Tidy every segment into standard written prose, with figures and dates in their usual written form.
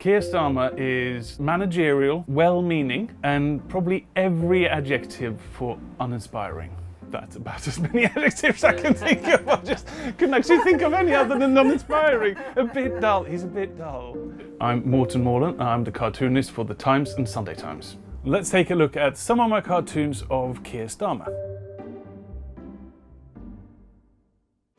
Keir Starmer is managerial, well-meaning, and probably every adjective for uninspiring. That's about as many adjectives I can think of. I just couldn't actually think of any other than uninspiring. A bit dull. He's a bit dull. I'm Morten Morland. I'm the cartoonist for The Times and Sunday Times. Let's take a look at some of my cartoons of Keir Starmer.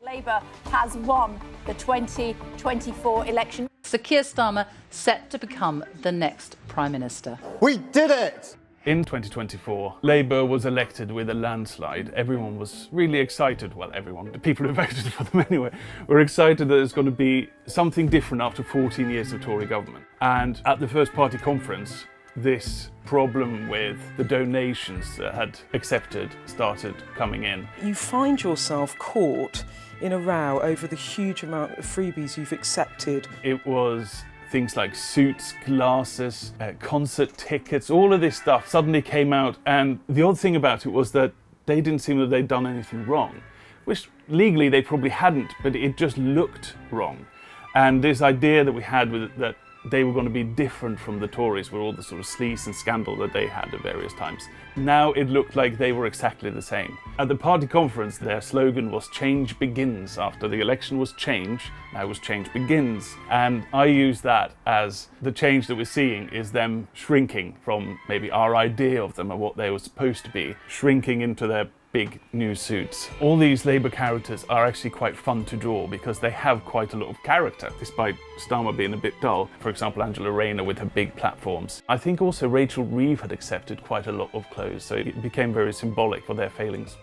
Labour has won the 2024 election. Sir Keir Starmer set to become the next Prime Minister. We did it! In 2024, Labour was elected with a landslide. Everyone was really excited. Well, everyone, the people who voted for them anyway, were excited that there's going to be something different after 14 years of Tory government. And at the first party conference, this problem with the donations that had accepted started coming in. You find yourself caught in a row over the huge amount of freebies you've accepted. It was things like suits, glasses, concert tickets, all of this stuff suddenly came out, and the odd thing about it was that they didn't seem that they'd done anything wrong, which legally they probably hadn't, but it just looked wrong. And this idea that we had with it, that they were going to be different from the Tories with all the sort of sleaze and scandal that they had at various times. Now it looked like they were exactly the same. At the party conference, their slogan was "Change begins." After the election was change, now it was "Change begins." And I use that as the change that we're seeing is them shrinking from maybe our idea of them and what they were supposed to be, shrinking into their big new suits. All these Labour characters are actually quite fun to draw because they have quite a lot of character, despite Starmer being a bit dull. For example, Angela Rayner with her big platforms. I think also Rachel Reeve had accepted quite a lot of clothes, so it became very symbolic for their failings.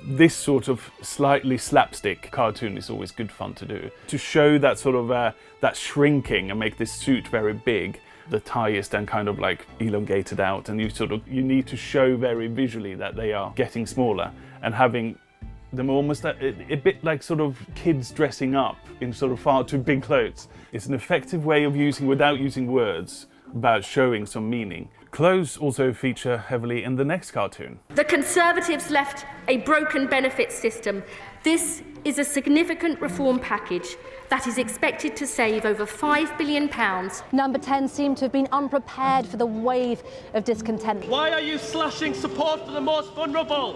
This sort of slightly slapstick cartoon is always good fun to do. To show that sort of that shrinking and make this suit very big. The tie is then kind of like elongated out, and you need to show very visually that they are getting smaller and having them almost a bit like sort of kids dressing up in sort of far too big clothes. It's an effective way of using, without using words, about showing some meaning. Clothes also feature heavily in the next cartoon. The Conservatives left a broken benefits system. This is a significant reform package that is expected to save over £5 billion. Number 10 seemed to have been unprepared for the wave of discontent. Why are you slashing support for the most vulnerable?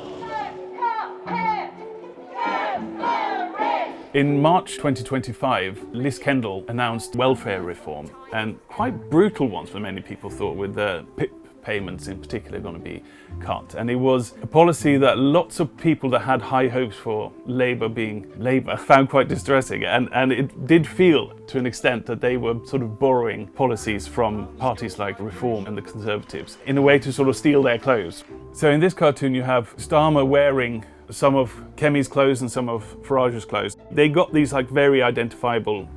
In March 2025, Liz Kendall announced welfare reform, and quite brutal ones for many people thought, with the PIP payments in particular going to be cut. And it was a policy that lots of people that had high hopes for Labour being Labour found quite distressing, and it did feel to an extent that they were sort of borrowing policies from parties like Reform and the Conservatives in a way to sort of steal their clothes. So in this cartoon you have Starmer wearing some of Kemi's clothes and some of Farage's clothes. They got these like very identifiable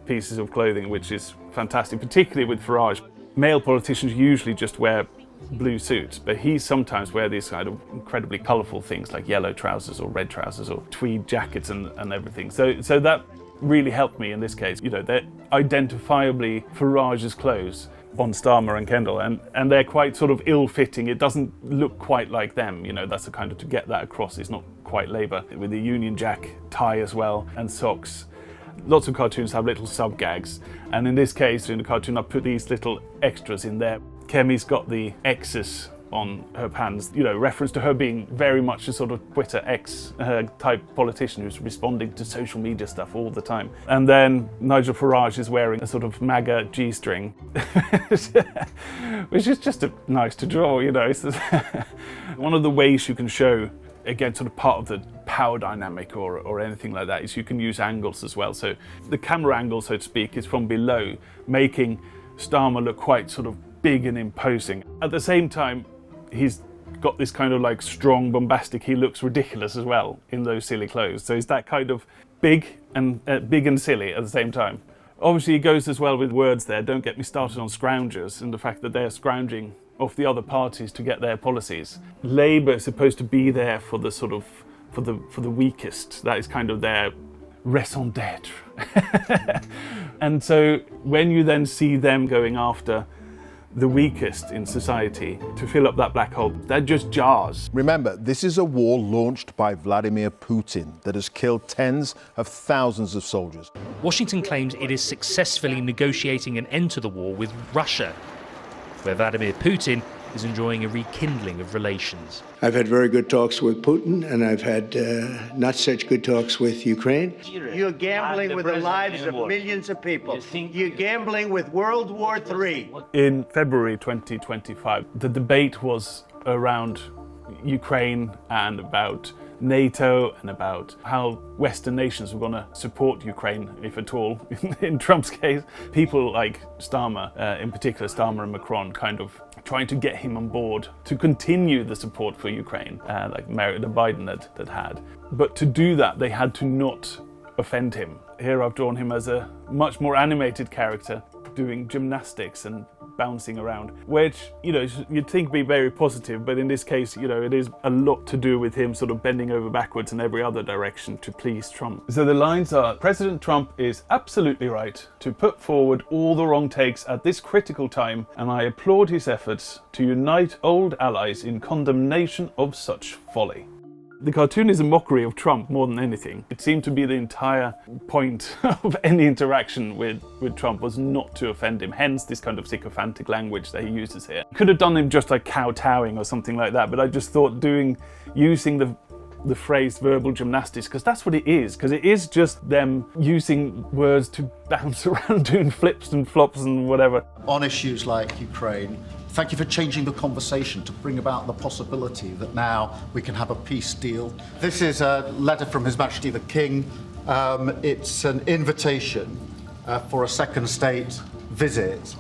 pieces of clothing, which is fantastic, particularly with Farage. Male politicians usually just wear blue suits, but he sometimes wears these kind of incredibly colourful things like yellow trousers or red trousers or tweed jackets and everything. So that really helped me in this case. You know, they're identifiably Farage's clothes on Starmer and Kendall, and they're quite sort of ill-fitting. It doesn't look quite like them, you know, that's a kind of, to get that across, it's not quite Labour. With the Union Jack tie as well, and socks. Lots of cartoons have little sub-gags, and in this case, in the cartoon, I put these little extras in there. Kemi's got the X's on her pants, you know, reference to her being very much a sort of Twitter X type politician who's responding to social media stuff all the time. And then Nigel Farage is wearing a sort of MAGA G-string, which is just nice to draw, you know. It's one of the ways you can show, again, sort of part of the power dynamic or anything like that, is you can use angles as well. So the camera angle, so to speak, is from below, making Starmer look quite sort of big and imposing. At the same time, he's got this kind of like strong, bombastic, he looks ridiculous as well in those silly clothes. So he's that kind of big and silly at the same time. Obviously, it goes as well with words there. Don't get me started on scroungers and the fact that they're scrounging off the other parties to get their policies. Labour is supposed to be there for the sort of for the weakest. That is kind of their raison d'être. And so when you then see them going after the weakest in society to fill up that black hole. That just jars. Remember, this is a war launched by Vladimir Putin that has killed tens of thousands of soldiers. Washington claims it is successfully negotiating an end to the war with Russia, where Vladimir Putin is enjoying a rekindling of relations. I've had very good talks with Putin, and I've had not such good talks with Ukraine. You're gambling with the lives of millions of people. You're gambling with World War III. In February 2025, the debate was around Ukraine and about NATO and about how Western nations were going to support Ukraine, if at all. In Trump's case, people like Starmer, in particular Starmer and Macron, kind of trying to get him on board to continue the support for Ukraine, like Biden had. But to do that, they had to not offend him. Here I've drawn him as a much more animated character, doing gymnastics and bouncing around, which, you'd think be very positive, but in this case, it is a lot to do with him sort of bending over backwards in every other direction to please Trump. So the lines are, President Trump is absolutely right to put forward all the wrong takes at this critical time, and I applaud his efforts to unite old allies in condemnation of such folly. The cartoon is a mockery of Trump more than anything. It seemed to be the entire point of any interaction with Trump was not to offend him, hence this kind of sycophantic language that he uses here. Could have done him just like kowtowing or something like that, but I just thought using the phrase verbal gymnastics, because that's what it is, because it is just them using words to bounce around doing flips and flops and whatever. On issues like Ukraine, thank you for changing the conversation to bring about the possibility that now we can have a peace deal. This is a letter from His Majesty the King. It's an invitation for a second state visit.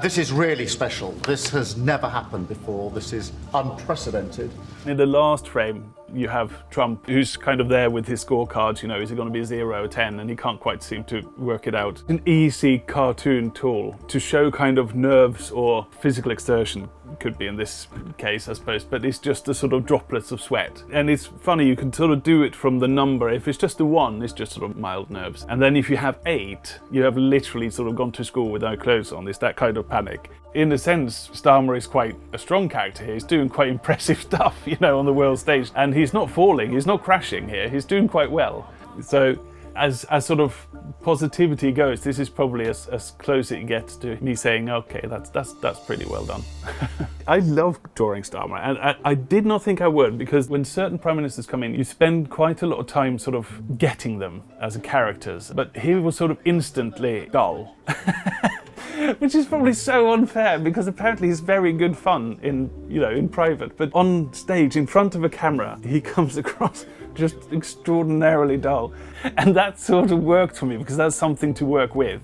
This is really special. This has never happened before. This is unprecedented. In the last frame, you have Trump, who's kind of there with his scorecards, is it going to be 0 or 10? And he can't quite seem to work it out. An easy cartoon tool to show kind of nerves or physical exertion, could be in this case, I suppose, but it's just the sort of droplets of sweat. And it's funny, you can sort of do it from the number. If it's just a 1, it's just sort of mild nerves. And then if you have 8, you have literally sort of gone to school with no clothes on. It's that kind of panic. In a sense, Starmer is quite a strong character here. He's doing quite impressive stuff, on the world stage. And he's not falling, he's not crashing here. He's doing quite well. So as sort of positivity goes, this is probably as close it gets to me saying, okay, that's pretty well done. I love drawing Starmer, and I did not think I would, because when certain prime ministers come in, you spend quite a lot of time sort of getting them as characters, but he was sort of instantly dull. Which is probably so unfair, because apparently he's very good fun in private, but on stage in front of a camera he comes across just extraordinarily dull, and that sort of worked for me because that's something to work with.